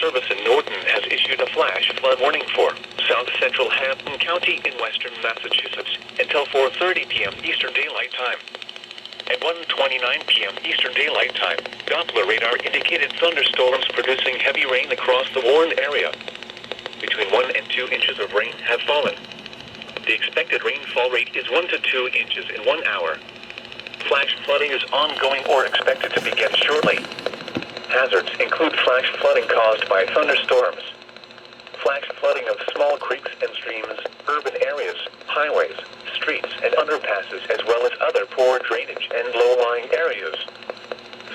Service in Norton has issued a flash flood warning for South Central Hampton County in western Massachusetts until 4:30 p.m. Eastern Daylight Time. At 1:29 p.m. Eastern Daylight Time, Doppler radar indicated thunderstorms producing heavy rain across the warned area. Between 1 and 2 inches of rain have fallen. The expected rainfall rate is 1 to 2 inches in 1 hour. Flash flooding is ongoing or expected to begin shortly. Hazards include flash flooding caused by thunderstorms, flash flooding of small creeks and streams, urban areas, highways, streets, and underpasses, as well as other poor drainage and low-lying areas.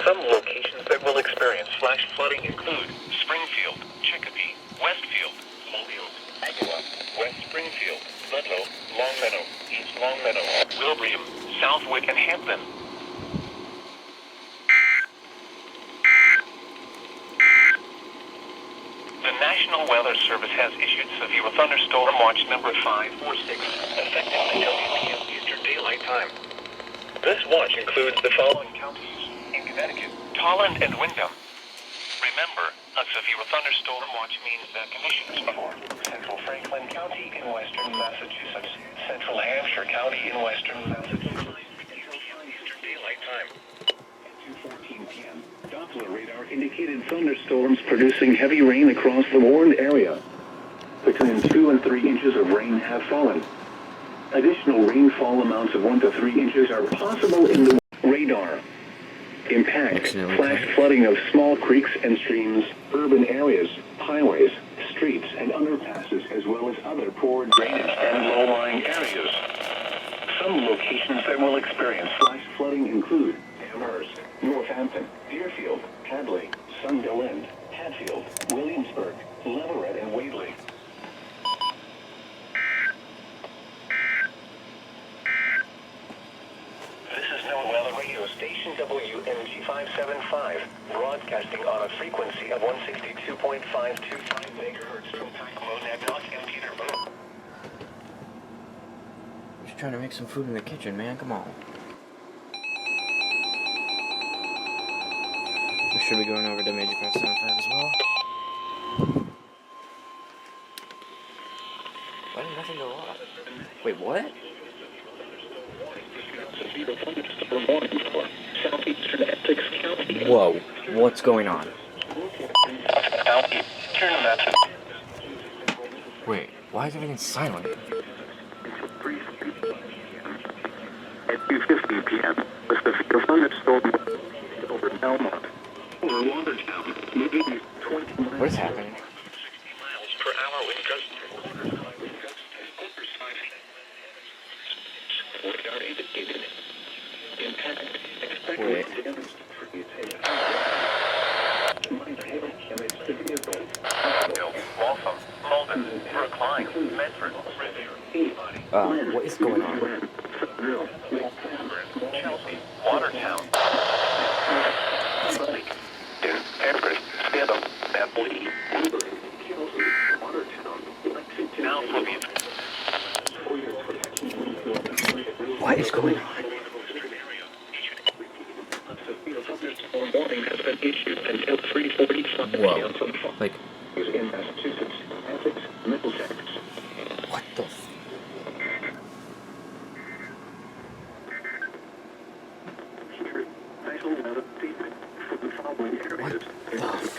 Some locations that will experience flash flooding include Springfield, Chicopee, Westfield, Holyoke, Agawam, West Springfield, Ludlow, Longmeadow, East Longmeadow, Wilbraham, Southwick, and Hampton. The National Weather Service has issued severe thunderstorm watch number 5 or 6, effective until 8 p.m. Eastern Daylight Time. This watch includes the following counties in Connecticut: Tolland and Windham. Remember, a severe thunderstorm watch means that conditions for Central Franklin County in western Massachusetts, Central Hampshire County in western Massachusetts, Eastern Daylight Time. At 2:14 p.m., Doppler radar indicated thunderstorms producing heavy rain across the warned area. Between 2 and 3 inches of rain have fallen. Additional rainfall amounts of 1 to 3 inches are possible in the radar. Impact: flash flooding of small creeks and streams, urban areas, highways, streets, and underpasses, as well as other poor drainage and low-lying areas. Some locations that will experience flash flooding include Amherst, Northampton, Deerfield, Hadley, Sunderland, Hatfield, Williamsburg, Leverett, and Whately. This is NOAA Weather Radio Station WMG 575, broadcasting on a frequency of 162.525 megahertz from Tacoma, Nagnock, and Peterborough. Just trying to make some food in the kitchen, man. Come on. We should be going over to WMG 575 as well. Why did nothing go off? Wait, what? Whoa, what's going on? Wait, why is everything silent? At 2:50 p.m., a severe thunderstorm over Belmont, over Watertown, moving 20 miles. What is happening? 60 miles per hour with gusts. Radar indicated impact expected to demonstrate Waltham, Malden, Brookline, Medford, Revere, What is going on? Chelsea, Watertown, Everett, Stedham, Napoli, Chelsea, Watertown, Lexington. Now for the What is going on? warning has been issued until 3:45 p.m. Like, in Massachusetts, Essex, Middlesex. what the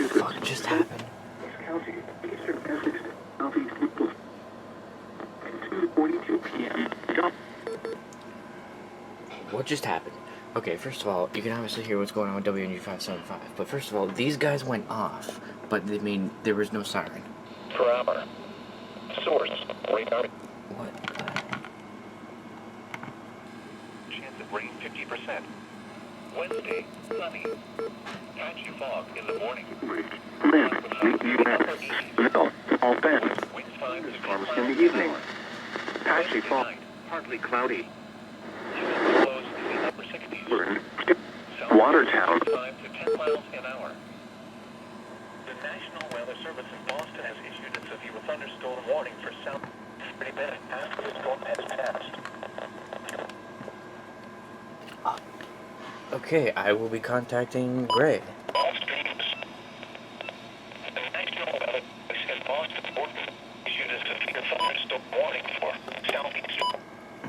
fuck just happened? County, eastern Essex, southeast Middlesex. At 2:42 p.m. What just happened? Okay, first of all, you can obviously hear what's going on with WNG 575. But first of all, these guys went off, but I mean, there was no siren. Per hour. Source, radar. What the? Chance of rain 50%. Wednesday, sunny. Patchy fog in the morning. No, all bad. Winds 5 to 10 Storms miles in the evening. Patchy fog. Partly cloudy. Humidity lows in the upper 60s. Watertown. 5 to 10 miles an hour. The National Weather Service in Boston has issued a severe thunderstorm warning for South 30 minutes after the storm has passed. Okay, I will be contacting Gray. All streams. The National thunderstorm warning for southeastern.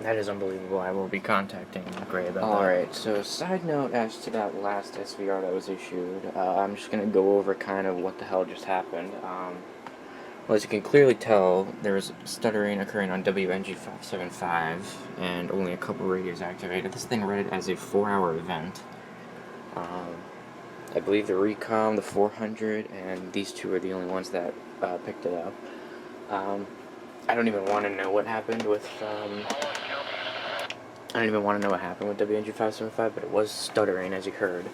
That is unbelievable. I will be contacting Gray about that. Alright, so side note as to that last SVR that was issued, I'm just going to go over kind of what the hell just happened. Well, as you can clearly tell, there was stuttering occurring on WNG575, and only a couple radios activated. This thing read it as a 4-hour event. I believe the Recom, the 400, and these two are the only ones that picked it up. I don't even want to know what happened with, I don't even want to know what happened with WNG575, but it was stuttering, as you heard.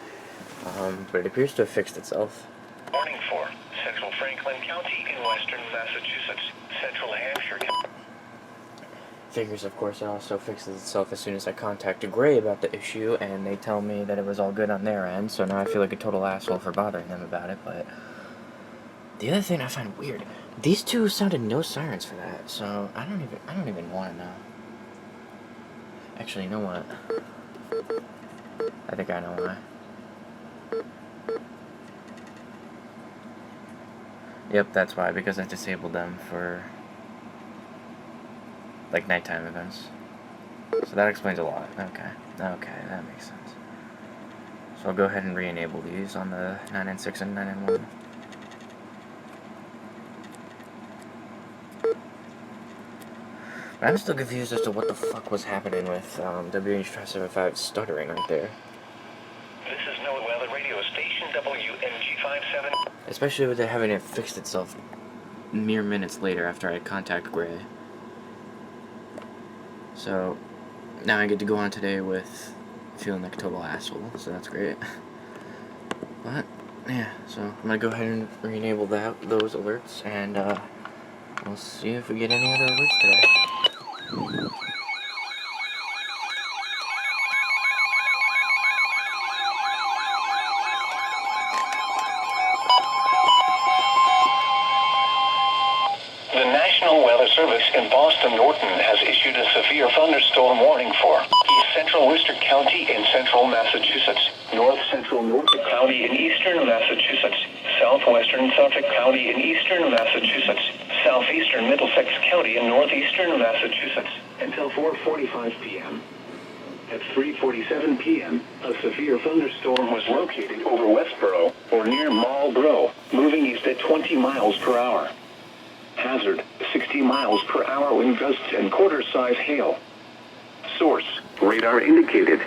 But it appears to have fixed itself. Warning for central Franklin County in western Massachusetts, central Hampshire County. Figures, of course, it also fixes itself as soon as I contacted Gray about the issue, and they tell me that it was all good on their end, so now I feel like a total asshole for bothering them about it, but... The other thing I find weird, these two sounded no sirens for that, so I don't even want to know. Actually, you know what? I think I know why. Yep, that's why, because I disabled them for, like, nighttime events. So that explains a lot. Okay, that makes sense. So I'll go ahead and re-enable these on the 996 and 991. But I'm still confused as to what the fuck was happening with WH575 stuttering right there. This is no weather radio station WNG57. Especially with it having it fixed itself mere minutes later after I contacted Gray. So now I get to go on today with feeling like a total asshole, so that's great. But yeah, so I'm gonna go ahead and re-enable those alerts, and we'll see if we get any other alerts today. The National Weather Service in Boston Norton has issued a severe thunderstorm warning for East Central Worcester County in central Massachusetts, North Central Norfolk County in eastern Massachusetts, Southwestern Suffolk County in eastern Massachusetts, Southeastern Middlesex County in northeastern Massachusetts, until 4:45 p.m. At 3:47 p.m., a severe thunderstorm was located over Westboro, or near Marlborough, moving east at 20 miles per hour. Hazard, 60 miles per hour wind gusts and quarter-size hail. Source, radar indicated.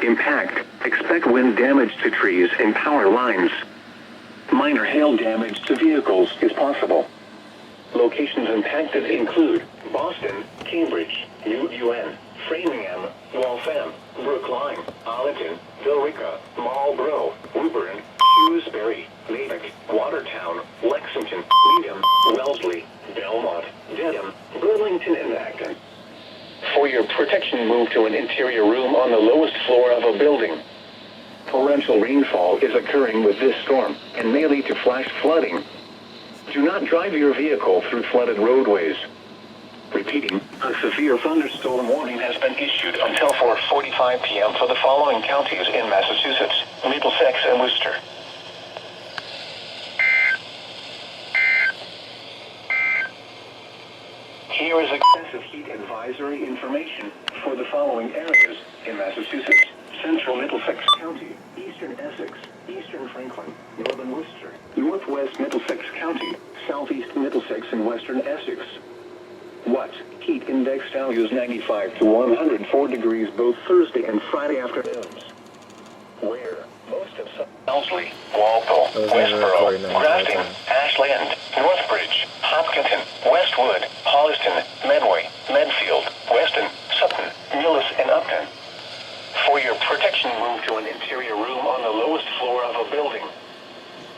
Impact, expect wind damage to trees and power lines. Minor hail damage to vehicles is possible. Locations impacted include Boston, Cambridge, UUN, Framingham, Waltham, Brookline, Arlington, Billerica, Marlborough, Woburn, Shrewsbury, Natick, Watertown, Lexington, Needham, Wellesley, Belmont, Dedham, Burlington, and Acton. For your protection, move to an interior room on the lowest floor of a building. Torrential rainfall is occurring with this storm and may lead to flash flooding. Do not drive your vehicle through flooded roadways. Repeating, a severe thunderstorm warning has been issued until 4:45 p.m. for the following counties in Massachusetts: Middlesex and Worcester. Here is excessive heat advisory information for the following areas in Massachusetts: Central Middlesex County, Eastern Essex, Eastern Franklin, Northern Worcester, Northwest Middlesex County, Southeast Middlesex, and Western Essex. What? Heat index values 95 to 104 degrees both Thursday and Friday afternoons. Where? Most of Wellesley, Walpole, Westboro, Grafton, Ashland, Northbridge, Hopkinton, Westwood, Holliston, Medway, Medfield, Weston, Sutton, Millis, and Upton. For your protection, move to an interior room on the lowest floor of a building.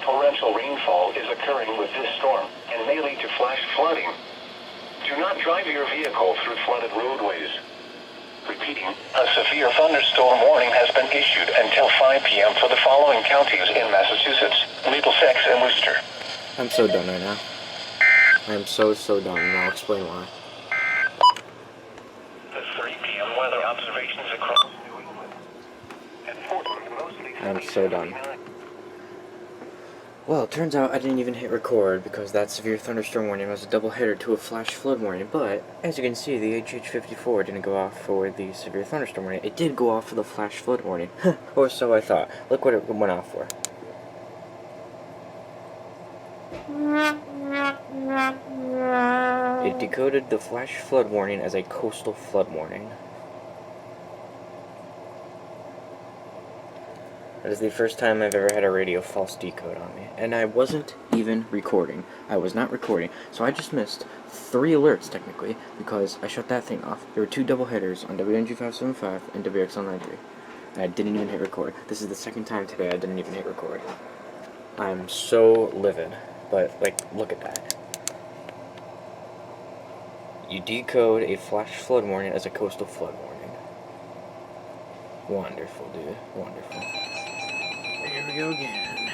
Torrential rainfall is occurring with this storm and may lead to flash flooding. Do not drive your vehicle through flooded roadways. Repeating, a severe thunderstorm warning has been issued until 5 p.m. for the following counties in Massachusetts: Middlesex and Worcester. I'm so done right now. I'm so done, and I'll explain why. The 3 p.m. weather observations across New England. At Portland, mostly I'm so done. Well, it turns out I didn't even hit record because that severe thunderstorm warning was a double header to a flash flood warning, but as you can see, the HH54 didn't go off for the severe thunderstorm warning. It did go off for the flash flood warning, or so I thought. Look what it went off for. It decoded the flash flood warning as a coastal flood warning. That is the first time I've ever had a radio false decode on me. And I wasn't even recording. I was not recording. So I just missed 3 alerts, technically, because I shut that thing off. There were 2 double headers on WNG575 and WXL93. And I didn't even hit record. This is the second time today I didn't even hit record. I'm so livid. But, like, look at that. You decode a flash flood warning as a coastal flood warning. Wonderful, dude. Wonderful. Here we go again.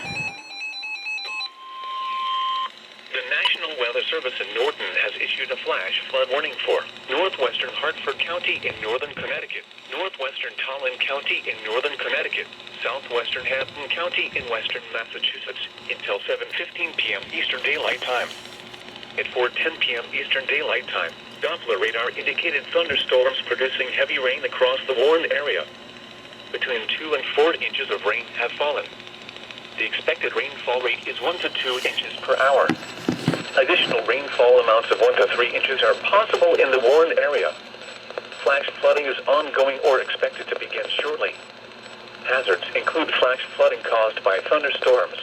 The National Weather Service in Norton has issued a flash flood warning for northwestern Hartford County in northern Connecticut, northwestern Tallinn County in northern Connecticut, southwestern Hampton County in western Massachusetts until 7:15 p.m. Eastern Daylight Time. At 4:10 p.m. Eastern Daylight Time, Doppler radar indicated thunderstorms producing heavy rain across the warned area. Between 2 and 4 inches of rain have fallen. The expected rainfall rate is 1 to 2 inches per hour. Additional rainfall amounts of 1 to 3 inches are possible in the warned area. Flash flooding is ongoing or expected to begin shortly. Hazards include flash flooding caused by thunderstorms,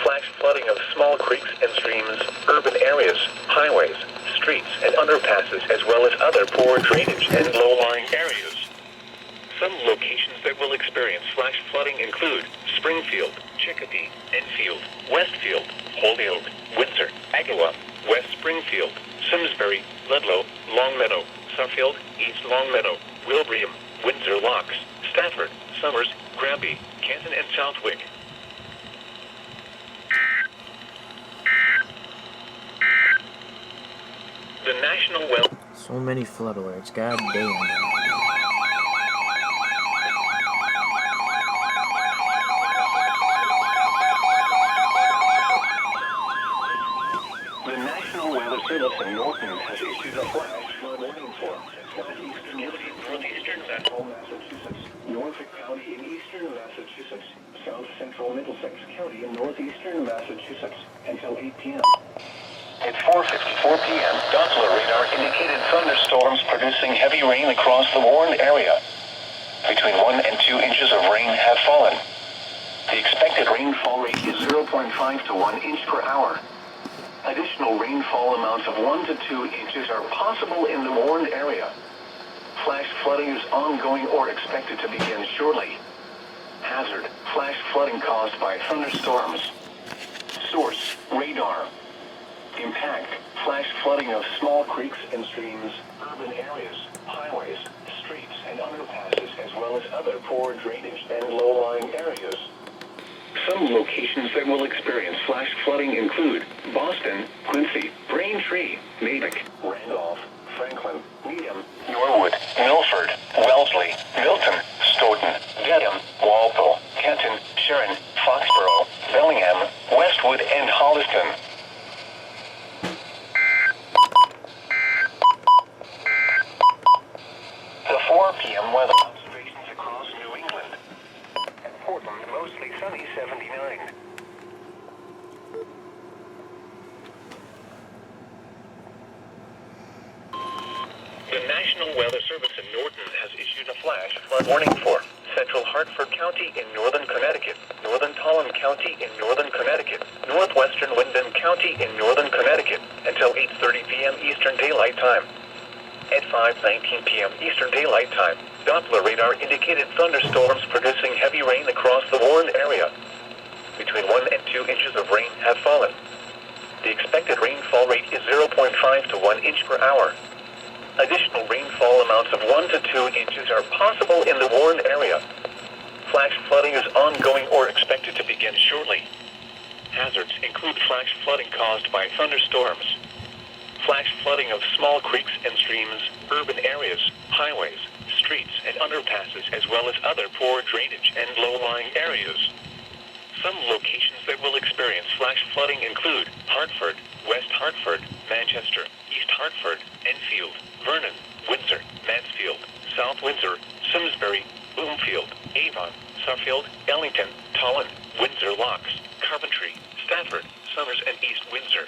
flash flooding of small creeks and streams, urban areas, highways, streets, and underpasses, as well as other poor drainage and low-lying areas. Some locations that will experience flash flooding include Springfield, Chicopee, Enfield, Westfield, Holyoke, Windsor, Agawam, West Springfield, Simsbury, Ludlow, Longmeadow, Suffield, East Longmeadow, Wilbraham, Windsor Locks, Stafford, Somers, Granby, Canton, and Southwick. The National Weather... So many flood alerts, god damn. The National Weather Service in Norton has issued a flash flood warning for northeastern central Massachusetts, Norfolk County in eastern Massachusetts, south central Middlesex County in northeastern Massachusetts until 8 p.m. At 4:54 p.m., Doppler radar indicated thunderstorms producing heavy rain across the warned area. Between 1 and 2 inches of rain have fallen. The expected rainfall rate is 0.5 to 1 inch per hour. Additional rainfall amounts of 1 to 2 inches are possible in the warned area. Flash flooding is ongoing or expected to begin shortly. Hazard, flash flooding caused by thunderstorms. Source, radar. Impact, flash flooding of small creeks and streams, urban areas, highways, streets, and underpasses, as well as other poor drainage and low-lying areas. Some locations that will experience flash flooding include Boston, Quincy, Braintree, Natick, Randolph, Franklin, Needham, Norwood, Milford, Wellesley, Milton, Stoughton, Dedham, Walpole, Kenton, Sharon, Foxborough, Bellingham, Westwood, and Holliston. The 4 p.m. weather observations across New England. At Portland, mostly sunny, 79. The National Weather Service in Norton has issued a flash flood warning for central Hartford County in northern Connecticut, northern Tallinn County in northern Connecticut, northwestern Windham County in northern Connecticut until 8:30 p.m. Eastern Daylight Time. At 5:19 p.m. Eastern Daylight Time, Doppler radar indicated thunderstorms producing heavy rain across the warned area. Between 1 and 2 inches of rain have fallen. The expected rainfall rate is 0.5 to 1 inch per hour. Additional rainfall amounts of 1 to 2 inches are possible in the warned area. Flash flooding is ongoing or expected to begin shortly. Hazards include flash flooding caused by thunderstorms, flash flooding of small creeks and streams, urban areas, highways, streets, and underpasses, as well as other poor drainage and low-lying areas. Some locations that will experience flooding include Hartford, West Hartford, Manchester, East Hartford, Enfield, Vernon, Windsor, Mansfield, South Windsor, Simsbury, Bloomfield, Avon, Suffield, Ellington, Tolland, Windsor Locks, Coventry, Stafford, Somers and East Windsor.